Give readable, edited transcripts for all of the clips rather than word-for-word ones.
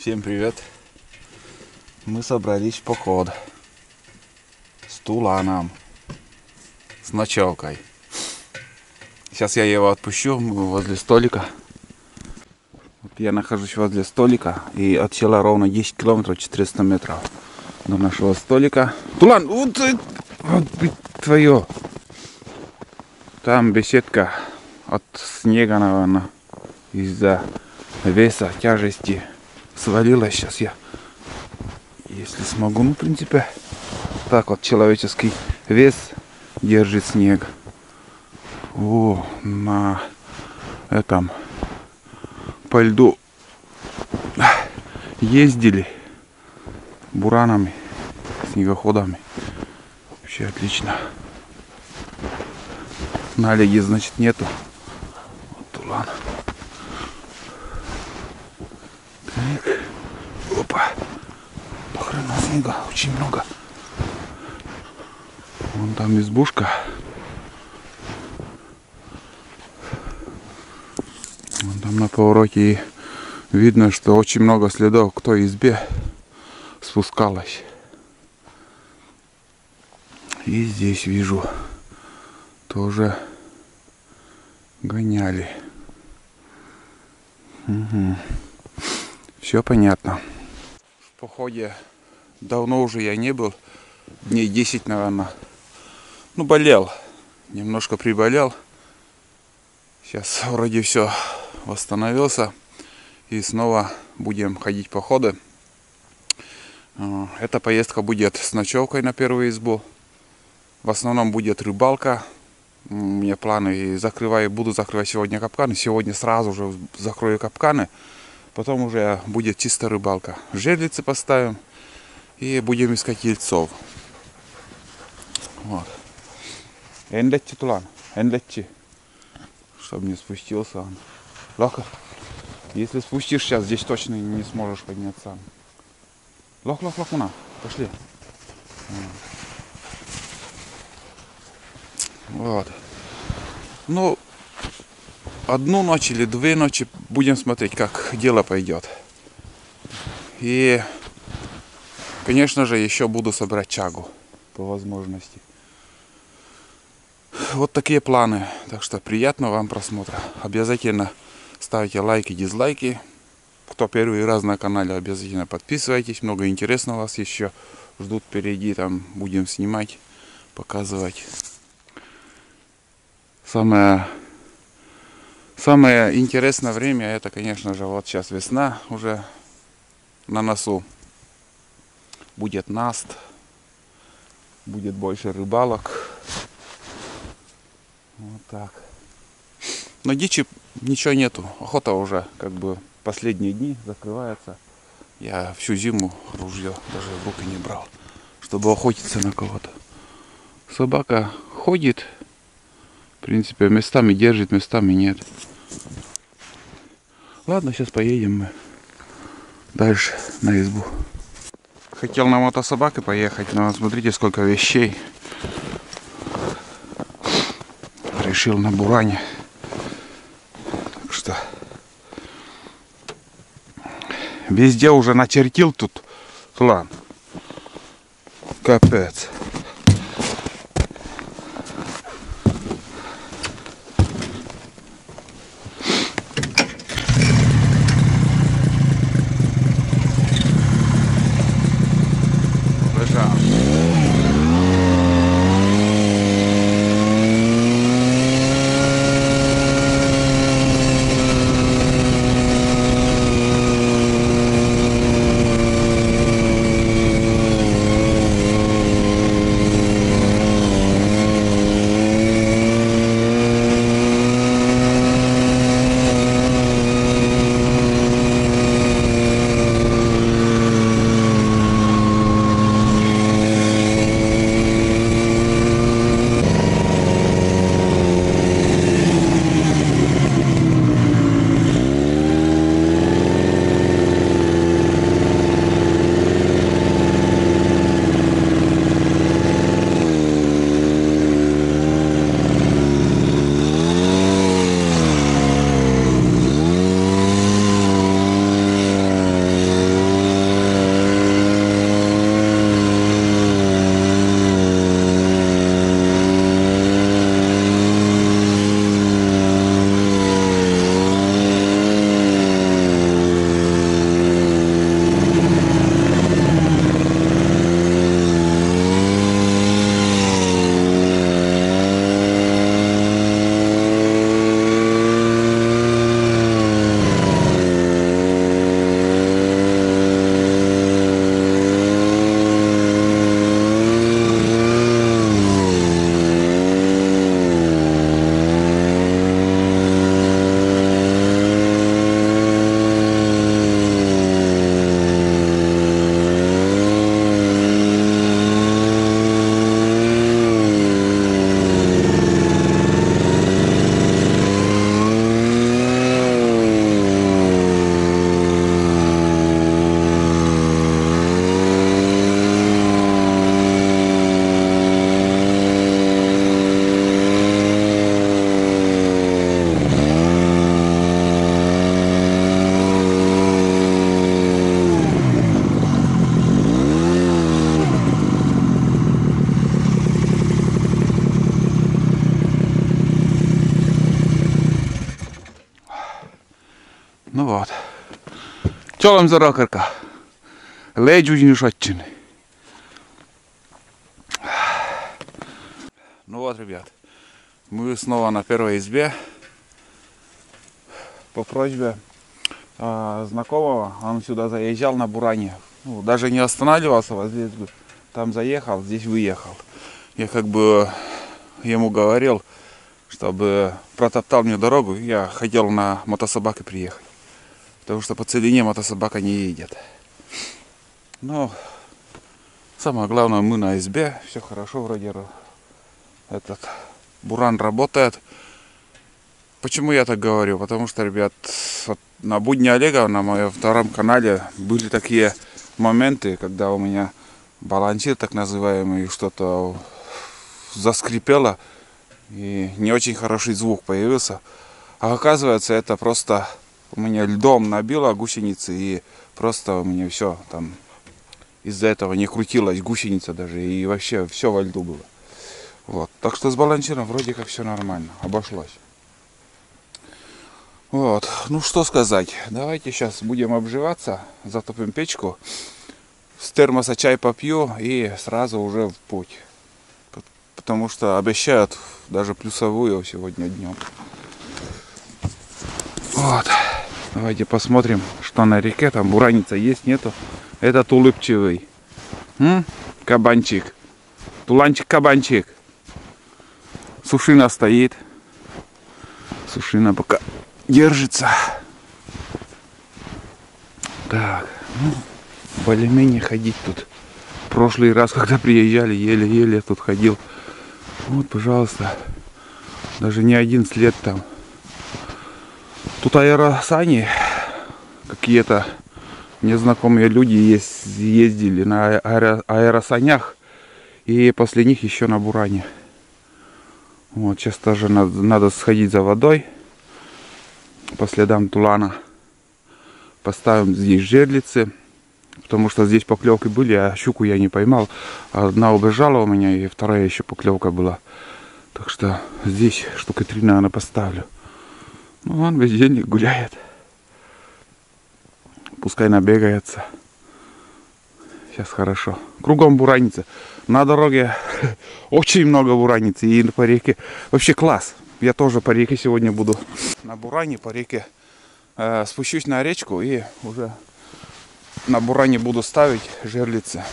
Всем привет! Мы собрались в поход с Туланом, с ночевкой. Сейчас я его отпущу, мы возле столика. Вот я нахожусь возле столика и от села ровно 10 километров 400 метров до нашего столика. Тулан, вот твое! Там беседка от снега, наверное, из-за веса, тяжести свалилась. Сейчас я, если смогу, ну, в принципе, так вот человеческий вес держит снег. О, на этом по льду ездили буранами, снегоходами. Вообще отлично. Налеги, значит, нету. Вот Тулан. Так. Опа. До хрена снега. Очень много. Вон там избушка. Вон там на повороте и видно, что очень много следов к той избе спускалось. И здесь вижу тоже гоняли. Угу. Все понятно. В походе давно уже я не был. Дней 10, наверное. Ну, болел. Немножко приболел. Сейчас вроде все восстановился. И снова будем ходить в походы. Эта поездка будет с ночевкой на первую избу. В основном будет рыбалка. У меня планы, буду закрывать сегодня капканы. Сегодня сразу же закрою капканы. Потом уже будет чисто рыбалка. Жерлицы поставим и будем искать ельцов. Вот. Эндетти, Тулан, эндетти. Чтобы не спустился он. Лоха. Если спустишь сейчас, здесь точно не сможешь подняться. Лох, на. Пошли. Вот. Ну, одну ночь или 2 ночи будем смотреть, как дело пойдет. И, конечно же, еще буду собирать чагу по возможности. Вот такие планы. Так что приятного вам просмотра. Обязательно ставьте лайки, дизлайки. Кто первый раз на канале, обязательно подписывайтесь. Много интересного вас еще ждут впереди. Там будем снимать, показывать. Самое интересное время, это, конечно же, вот сейчас весна уже на носу. Будет наст, будет больше рыбалок. Вот так. Но дичи ничего нету. Охота уже как бы последние дни закрывается. Я всю зиму ружье даже в руки не брал, чтобы охотиться на кого-то. Собака ходит. В принципе, местами держит, местами нет. Ладно, сейчас поедем мы дальше на избу. Хотел на мотособаке поехать, но смотрите, сколько вещей. Решил на буране. Так что везде уже начертил тут план. Капец. Ну вот. Чолом за рокерка. Лейджу шотчин. Ну вот, ребят. Мы снова на первой избе. По просьбе знакомого. Он сюда заезжал на буране. Ну, даже не останавливался возле избы. Там заехал, здесь выехал. Я как бы ему говорил, чтобы протоптал мне дорогу. Я хотел на мотособаке приехать. Потому что по целине мотособака не едет. Но самое главное, мы на избе. Все хорошо вроде. Этот буран работает. Почему я так говорю? Потому что, ребят, вот на будни Олега, на моем втором канале, были такие моменты, когда у меня балансир, так называемый, что-то заскрипело. И не очень хороший звук появился. А оказывается, это просто у меня льдом набило гусеницы. И просто у меня все там из-за этого не крутилась гусеница даже. И вообще все во льду было. Вот. Так что с балансиром вроде как все нормально. Обошлось. Вот. Ну что сказать. Давайте сейчас будем обживаться. Затопим печку. С термоса чай попью. И сразу уже в путь. Потому что обещают даже плюсовую сегодня днем. Вот. Давайте посмотрим, что на реке. Там бураница есть, нету. Этот улыбчивый. Кабанчик. Туланчик-кабанчик. Сушина стоит. Сушина пока держится. Так. Ну, более-менее ходить тут. В прошлый раз, когда приезжали, еле-еле тут ходил. Вот, пожалуйста. Даже не один след там. Тут аэросани. Какие-то незнакомые люди ездили на аэросанях. И после них еще на буране. Вот, сейчас тоже надо сходить за водой. По следам тулана. Поставим здесь жерлицы. Потому что здесь поклевки были, а щуку я не поймал. Одна убежала у меня, и вторая еще поклевка была. Так что здесь штуки 3, наверное, поставлю. Ну, он весь день гуляет. Пускай набегается. Сейчас хорошо. Кругом бураница. На дороге очень много бураницы. И по реке. Вообще класс. Я тоже по реке сегодня буду. На буране, по реке. Спущусь на речку и уже на буране буду ставить жерлицы.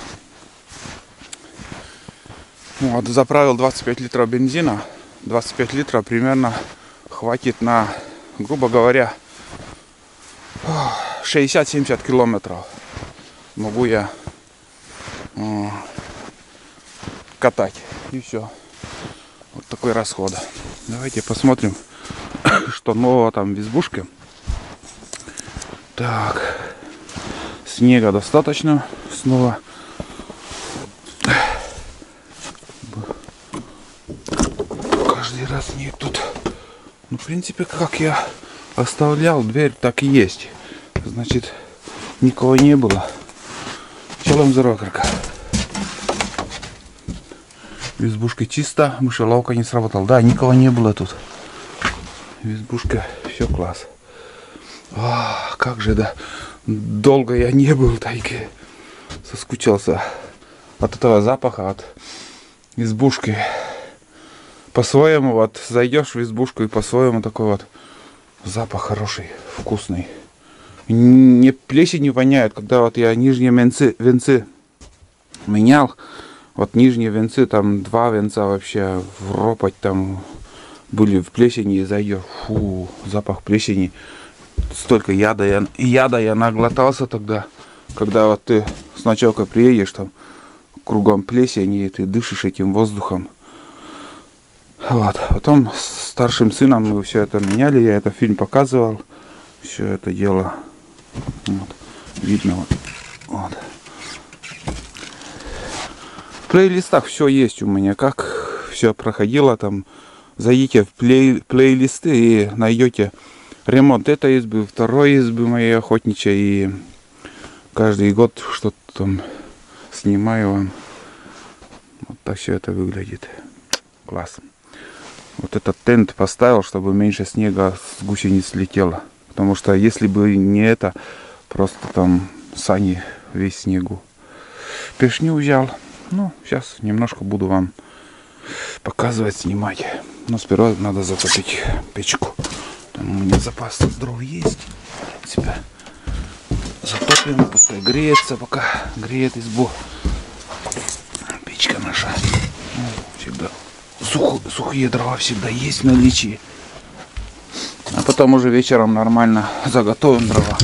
Вот, заправил 25 литров бензина. 25 литров примерно хватит на, грубо говоря, 60-70 километров. Могу я катать. И все. Вот такой расход. Давайте посмотрим, что нового там в избушке. Так. Снега достаточно. Снова. Каждый раз нет тут. Ну, в принципе, как я оставлял, дверь так и есть. Значит, никого не было. Чолом за рокерка. В избушке чисто. Мышеловка не сработала. Да, никого не было тут. В избушке все класс. А, как же, да. Долго я не был в тайге. Соскучился от этого запаха, от избушки. По-своему, вот, зайдешь в избушку и по-своему такой вот запах хороший, вкусный. Не плесенью воняет, когда вот я нижние венцы менял. Вот нижние венцы, там 2 венца вообще в ропоть там были в плесени, и зайдешь. Фу, запах плесени. Столько яда я наглотался тогда, когда вот ты с ночевкой приедешь, там кругом плесень, и ты дышишь этим воздухом. Вот. Потом с старшим сыном мы все это меняли, я это фильм показывал, все это дело. Вот. Видно вот. Вот. В плейлистах все есть у меня, как все проходило там. Зайдите в плейлисты и найдете ремонт этой избы, второй избы моей охотничьей. И каждый год что-то там снимаю вам. Вот так все это выглядит. Класс. Вот этот тент поставил, чтобы меньше снега с гусениц летело. Потому что если бы не это, просто там сани весь в снегу. Пешню взял. Ну, сейчас немножко буду вам показывать, снимать. Но сперва надо затопить печку. Там у меня запас дров есть. В принципе, затопим, пускай греется, пока греет избу. Печка наша. Ну, всегда сухие дрова всегда есть в наличии. А потом уже вечером нормально заготовим дрова.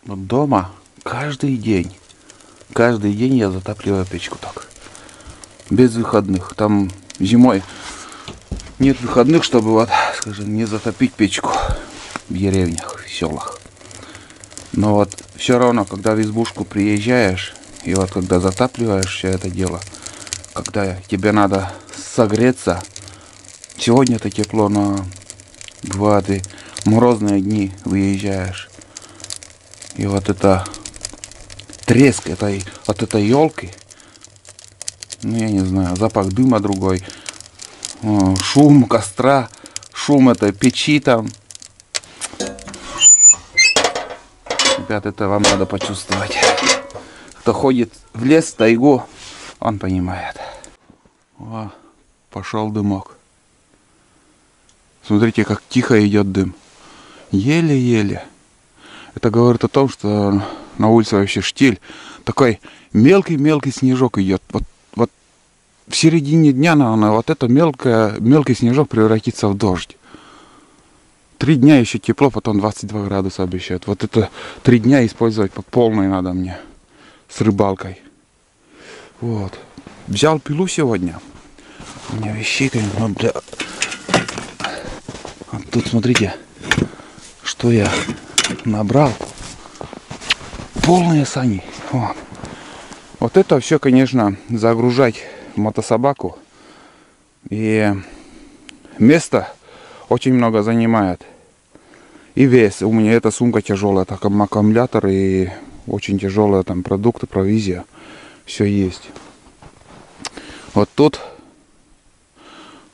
Вот дома каждый день я затапливаю печку так. Без выходных. Там зимой нет выходных, чтобы вот, скажем, не затопить печку в деревнях, в селах. Но вот все равно, когда в избушку приезжаешь, и вот когда затапливаешь все это дело, когда тебе надо согреться, сегодня-то тепло, но бывает и морозные дни выезжаешь. И вот это треск от этой елки, ну я не знаю, запах дыма другой, шум костра, шум этой печи там. Ребят, это вам надо почувствовать. Кто ходит в лес, в тайгу, он понимает. О, пошел дымок. Смотрите, как тихо идет дым. Еле-еле. Это говорит о том, что на улице вообще штиль. Такой мелкий-мелкий снежок идет. Вот в середине дня, наверное, вот это мелкий снежок превратится в дождь. 3 дня еще тепло, потом 22 градуса обещают. Вот это 3 дня использовать по полной надо мне. С рыбалкой. Вот. Взял пилу сегодня. У меня вещей, конечно, для... А тут смотрите, что я набрал. Полные сани. Вот это все, конечно, загружать в мотособаку. И место очень много занимает. И вес. У меня эта сумка тяжелая, так как аккумулятор и очень тяжелые там продукты, провизия. Все есть. Вот тут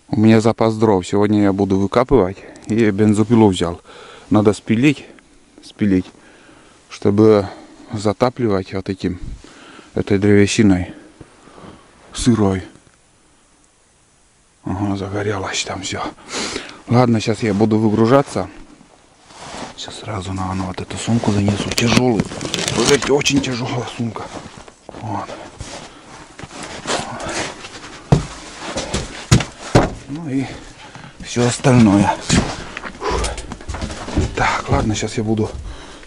у меня запас дров. Сегодня я буду выкапывать. И бензопилу взял. Надо спилить, чтобы затапливать вот этой древесиной сырой. Ага, загорелось там все. Ладно, сейчас я буду выгружаться. Сейчас сразу, наверное, вот эту сумку занесу. Тяжелый. Поверьте, очень тяжелая сумка. Вот. Ну и все остальное. Так, ладно, сейчас я буду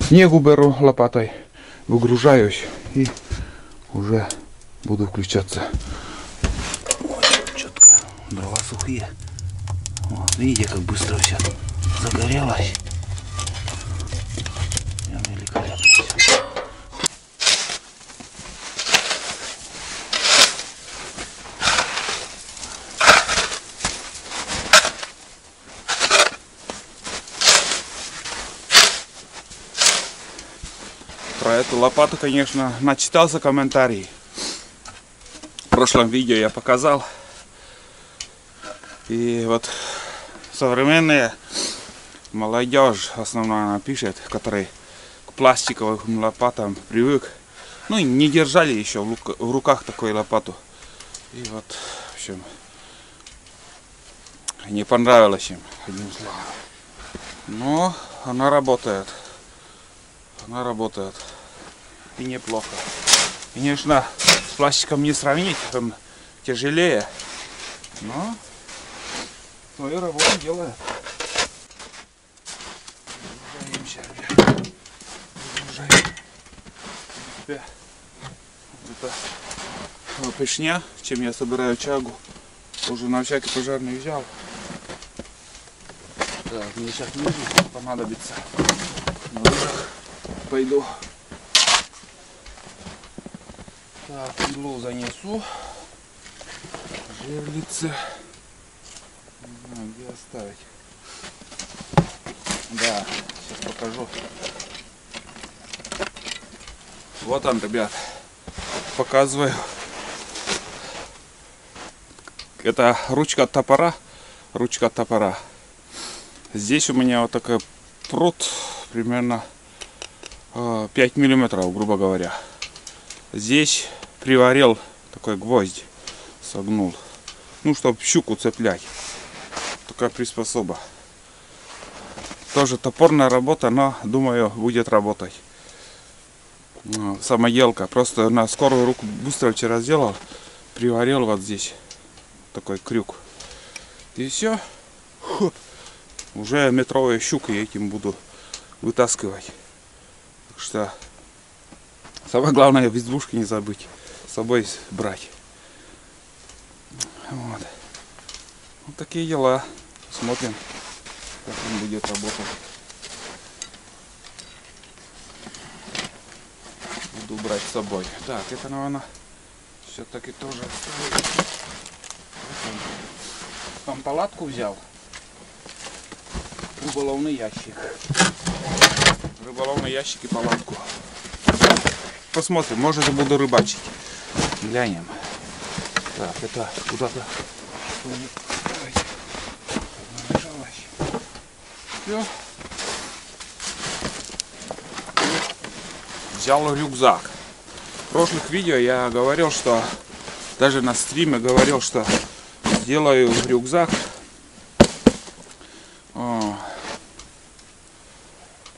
снегу беру лопатой, выгружаюсь и уже буду включаться. Вот, четко, дрова сухие. Вот, видите, как быстро все загорелось. Великолепно все. Про эту лопату, конечно, начитался комментарий. В прошлом видео я показал. И вот современная молодежь, основная она пишет, который к пластиковым лопатам привык. Ну и не держали еще в руках такую лопату. И вот, в общем, не понравилось им, одним словом. Но она работает. Она работает. И неплохо. Конечно, с пластиком не сравнить, он тяжелее. Но свою работу делает. Выгружаемся, ребят. Выгружаем. Вот это пешня, чем я собираю чагу. Уже на всякий пожарный взял. Так, мне сейчас лыжи понадобится. На лыжах пойду. Так, пилу занесу. Жерлицы. Не знаю, где оставить. Да, сейчас покажу. Вот он, ребят. Показываю. Это ручка от топора. Ручка от топора. Здесь у меня вот такой пруд, примерно 5 миллиметров, грубо говоря. Здесь приварил такой гвоздь, согнул. Ну, чтобы щуку цеплять. Такая приспособа. Тоже топорная работа, но, думаю, будет работать. Самоделка. Просто на скорую руку быстро вчера сделал. Приварил вот здесь такой крюк. И все. Уже метровые щуки этим буду вытаскивать. Так что самое главное в избушке не забыть с собой брать. Вот. Вот такие дела. Смотрим, как он будет работать. Буду брать с собой. Так, это, наверное, все-таки тоже оставить. Там палатку взял. Рыболовный ящик. Рыболовный ящик и палатку. Посмотрим, может, буду рыбачить. Глянем. Так, это куда-то. Все. Взял рюкзак. В прошлых видео я говорил, что даже на стриме говорил, что сделаю рюкзак.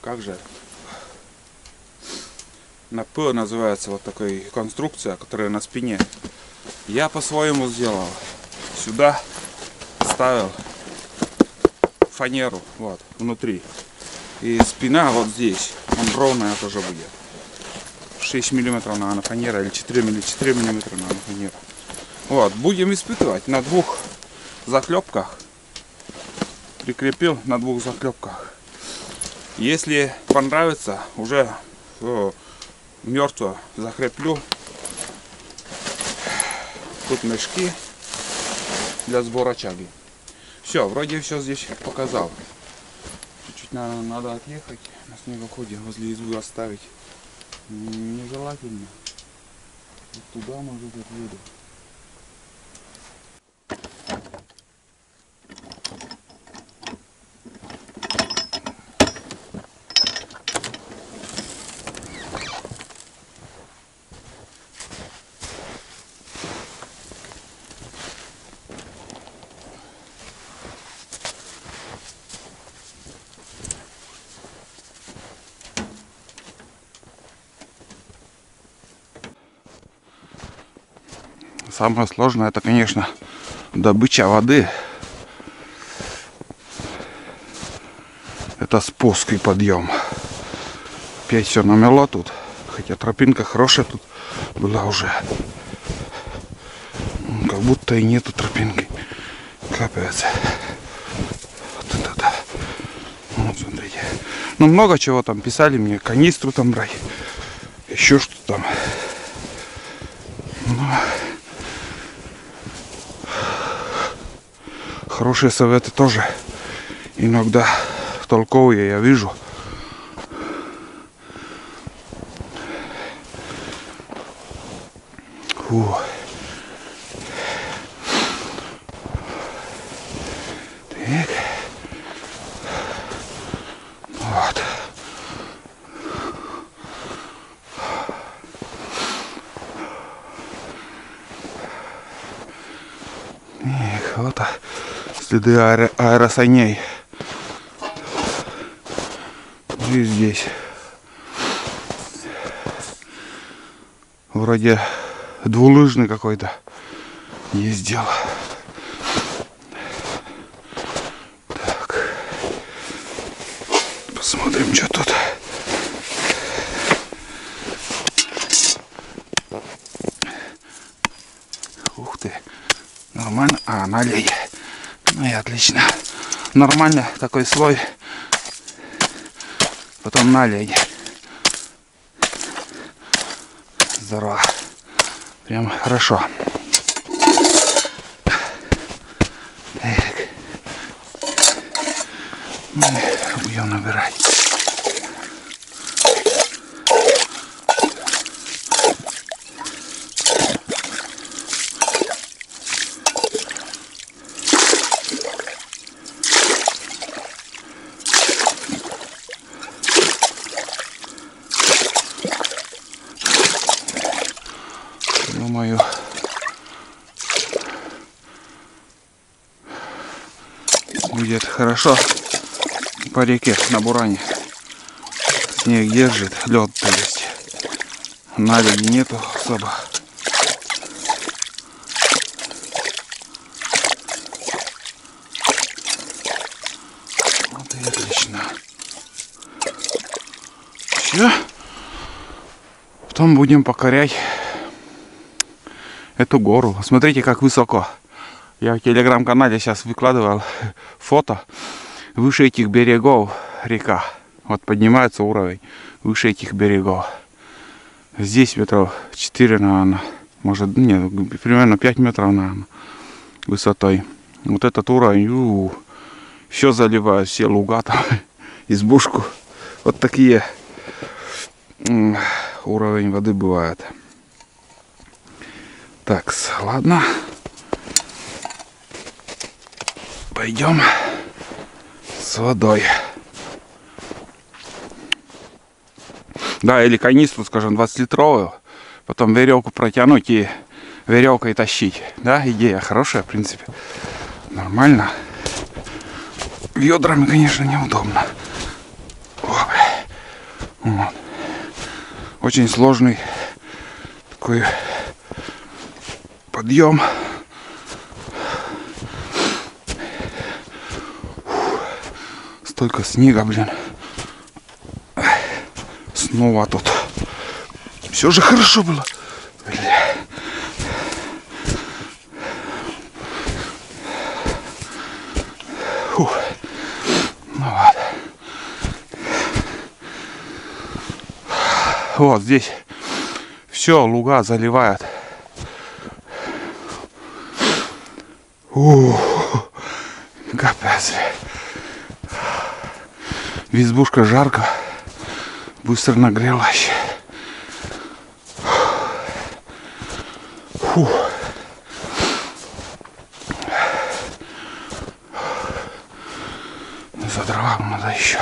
Как же? На П называется вот такая конструкция, которая на спине. Я по-своему сделал. Сюда ставил фанеру, вот, внутри. И спина вот здесь. Он ровная тоже будет. 6 миллиметров, наверное, фанера, или 4 миллиметра, наверное, фанера. Вот, будем испытывать на 2 заклепках. Прикрепил на 2 заклепках. Если понравится, уже мертво закреплю. Тут мешки для сбора чаги. Все, вроде все здесь показал. Чуть-чуть надо отъехать на снегоходе, возле избы оставить. Нежелательно. Вот туда, может, отъеду. Самое сложное, это, конечно, добыча воды. Это спуск и подъем. Опять все намело тут. Хотя тропинка хорошая тут была уже. Как будто и нету тропинки. Капец. Вот это да. Вот, смотрите. Ну, много чего там писали мне. Канистру там брать. Еще что-то там. Ну, хорошие советы тоже иногда толковые я вижу. Фу. Так. Вот. Так, вот следы аэросаней. И здесь вроде двулыжный какой-то ездил. Так, посмотрим, что тут. Ух ты, нормально. А, налей. Ну и отлично. Нормально такой слой. Потом налей. Здорово. Прям хорошо. Так. Будем набирать. Будет хорошо по реке на буране. Снег держит, лед-то есть. Наледи нету особо. Вот и отлично. Все. Потом будем покорять эту гору. Смотрите, как высоко. Я в телеграм-канале сейчас выкладывал фото. Выше этих берегов река. Вот поднимается уровень выше этих берегов. Здесь метров 4, наверное. Может, нет, примерно 5 метров, наверное, высотой. Вот этот уровень, все заливает, все луга там, избушку. Вот такие уровень воды бывает. Так, ладно. Пойдем с водой. Да, или канистру, скажем, 20-литровую. Потом веревку протянуть и веревкой тащить. Да, идея хорошая, в принципе. Нормально. Ведрами, конечно, неудобно. Вот. Очень сложный такой подъем. Столько снега, блин. Снова тут. Все же хорошо было. Бля. Фух. Ну вот. Вот здесь все луга заливает. Капец. Избушка жарко. Быстро нагрелась. Фу. За дрова надо еще.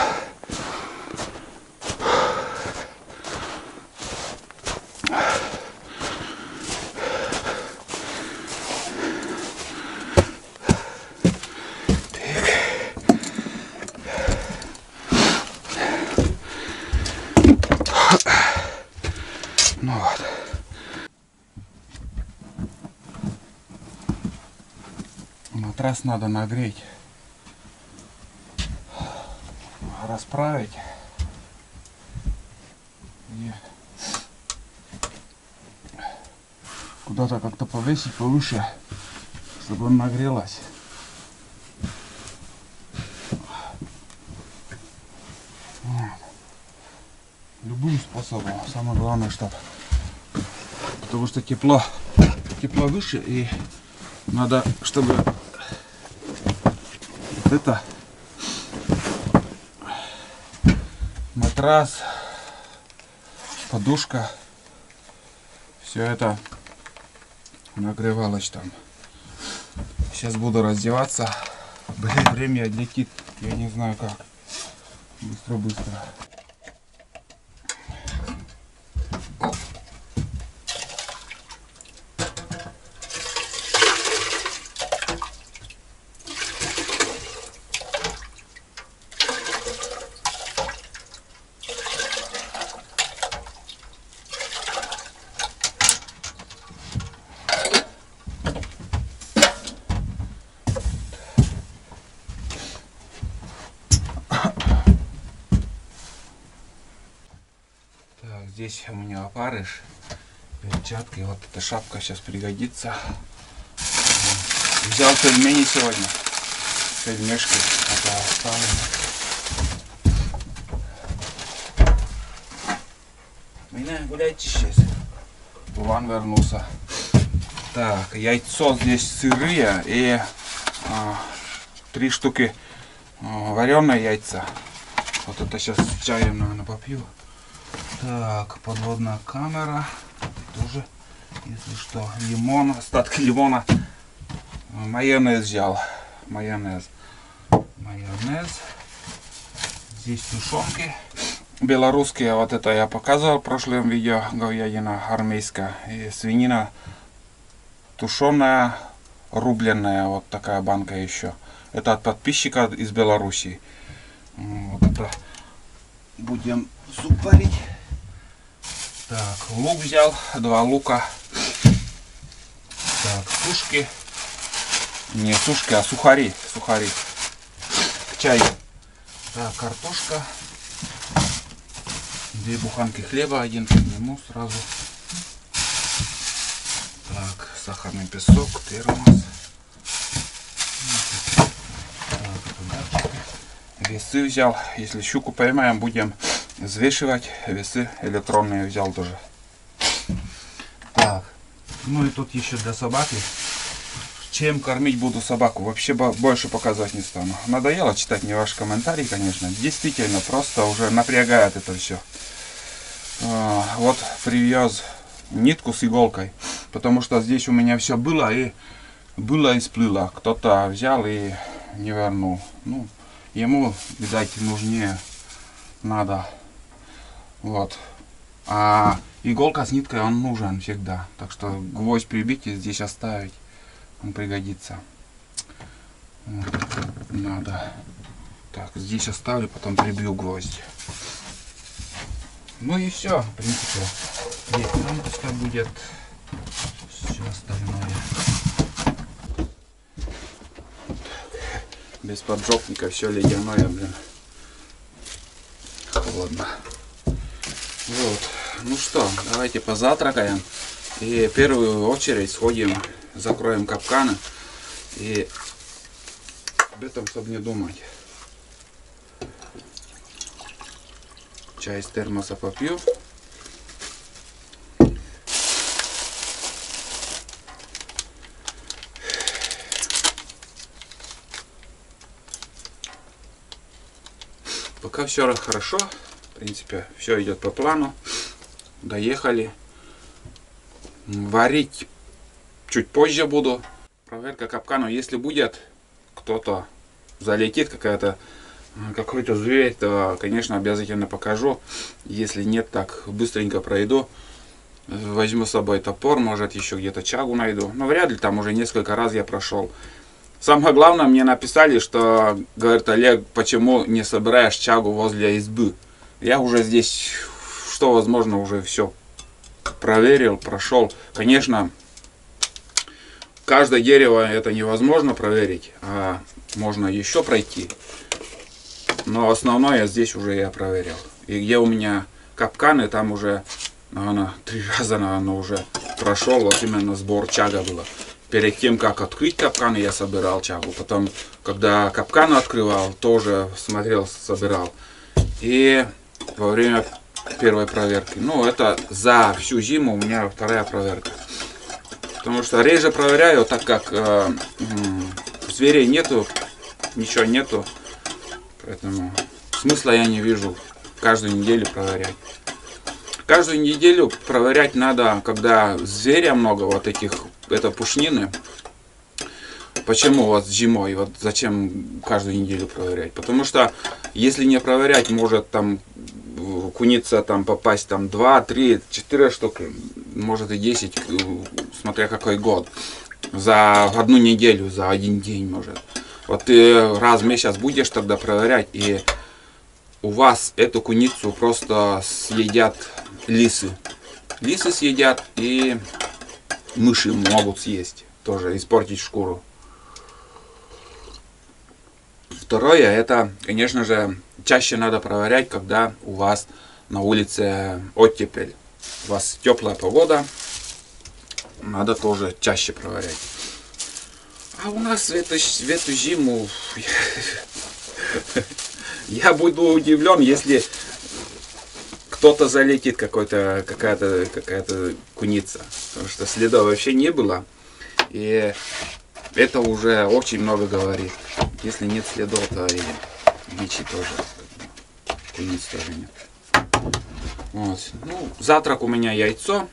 Ну вот. Матрас надо нагреть, расправить и куда-то как-то повесить повыше, чтобы он нагрелась. Вот. Любым способом. Самое главное, чтобы, потому что тепло выше, и надо, чтобы вот это матрас, подушка, все это нагревалось там. Сейчас буду раздеваться. Блин, время летит, я не знаю как. Быстро. Здесь у меня опарыш, перчатки, вот эта шапка сейчас пригодится. Взял пельмени сегодня, пельмешки, это оставлено. Меня гуляйте сейчас. Ван вернулся. Так, яйцо здесь сырые и 3 штуки вареные яйца. Вот это сейчас с чаем, наверное, попью. Так, подводная камера. Тоже, если что, лимон, остатки лимона. Майонез взял. Майонез. Здесь тушенки белорусские. Вот это я показывал в прошлом видео. Говядина армейская. И свинина тушеная, рубленная. Вот такая банка еще. Это от подписчика из Беларуси. Вот это будем суп варить. Так, лук взял, 2 лука. Так, сушки. Не сушки, а сухари. Сухари. Чай. Так, картошка. 2 буханки хлеба, 1 подниму сразу. Так, сахарный песок, термос. Так, весы взял. Если щуку поймаем, будем взвешивать. Весы электронные взял тоже. Так, ну и тут еще для собаки. Чем кормить буду собаку, вообще больше показывать не стану. Надоело читать мне ваши комментарии, конечно. Действительно, просто уже напрягает это все. Вот привез нитку с иголкой, потому что здесь у меня все было и сплыло. Кто-то взял и не вернул. Ну, ему, видать, нужнее надо. Вот. А иголка с ниткой он нужен всегда. Так что гвоздь прибить и здесь оставить. Он пригодится. Вот. Надо. Так, здесь оставлю, потом прибью гвоздь. Ну и все, в принципе. Здесь лампочка будет. Все остальное. Без поджопника, все ледяное, блин. Холодно. Вот. Ну что, давайте позавтракаем. И в первую очередь сходим, закроем капканы. И об этом, чтобы не думать. Чай из термоса попью. Пока все хорошо. В принципе, все идет по плану. Доехали. Варить чуть позже буду. Проверка капкана. Если будет кто-то залетит, какой-то зверь, то, конечно, обязательно покажу. Если нет, так быстренько пройду. Возьму с собой топор, может еще где-то чагу найду. Но вряд ли, там уже несколько раз я прошел. Самое главное, мне написали, что, говорит, Олег, почему не собираешь чагу возле избы? Я уже здесь, что возможно, уже все проверил, прошел. Конечно, каждое дерево это невозможно проверить, а можно еще пройти. Но основное здесь уже я проверил. И где у меня капканы, там уже, наверное, 3 раза, наверное, уже прошел. Вот именно сбор чага было. Перед тем, как открыть капканы, я собирал чагу. Потом, когда капкан открывал, тоже смотрел, собирал. И во время первой проверки. Ну, это за всю зиму у меня 2-я проверка. Потому что реже проверяю, так как зверей нету, ничего нету. Поэтому смысла я не вижу каждую неделю проверять. Каждую неделю проверять надо, когда зверя много, вот этих, это пушнины. Почему вот зимой, вот зачем каждую неделю проверять? Потому что если не проверять, может там куница там попасть там 2, 3, 4 штуки, может и 10, смотря какой год. За 1 неделю, за 1 день может. Вот ты раз в месяц будешь тогда проверять, и у вас эту куницу просто съедят лисы. Лисы съедят, и мыши могут съесть, тоже испортить шкуру. Второе, это, конечно же, чаще надо проверять, когда у вас на улице оттепель. У вас теплая погода, надо тоже чаще проверять. А у нас в эту зиму я буду удивлен, если кто-то залетит, какая-то куница. Потому что следов вообще не было. И это уже очень много говорит. Если нет следов, то и дичи тоже. Куниц тоже нет. Вот. Ну, завтрак у меня яйцо,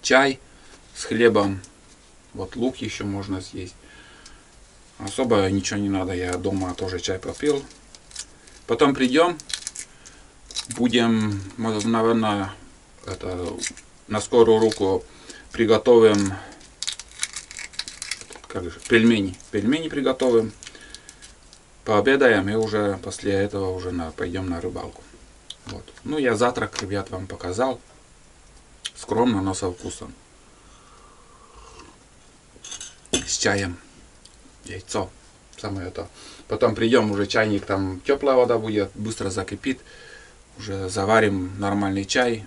чай с хлебом. Вот лук еще можно съесть. Особо ничего не надо. Я дома тоже чай попил. Потом придем. Будем, наверное, на скорую руку приготовим пельмени. Пельмени приготовим. пообедаем и уже после этого уже пойдем на рыбалку. Вот. Ну, я завтрак, ребят, вам показал. Скромно, но со вкусом. С чаем. Яйцо. Самое то. Потом придем, уже чайник, там теплая вода будет, быстро закипит. Уже заварим нормальный чай.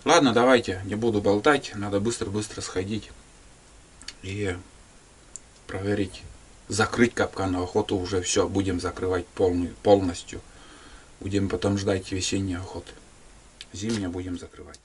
Ладно, давайте, не буду болтать. Надо быстро-быстро сходить и проверить. Закрыть капкан на охоту. Уже все, будем закрывать полностью. Будем потом ждать весенней охоты. Зимнюю будем закрывать.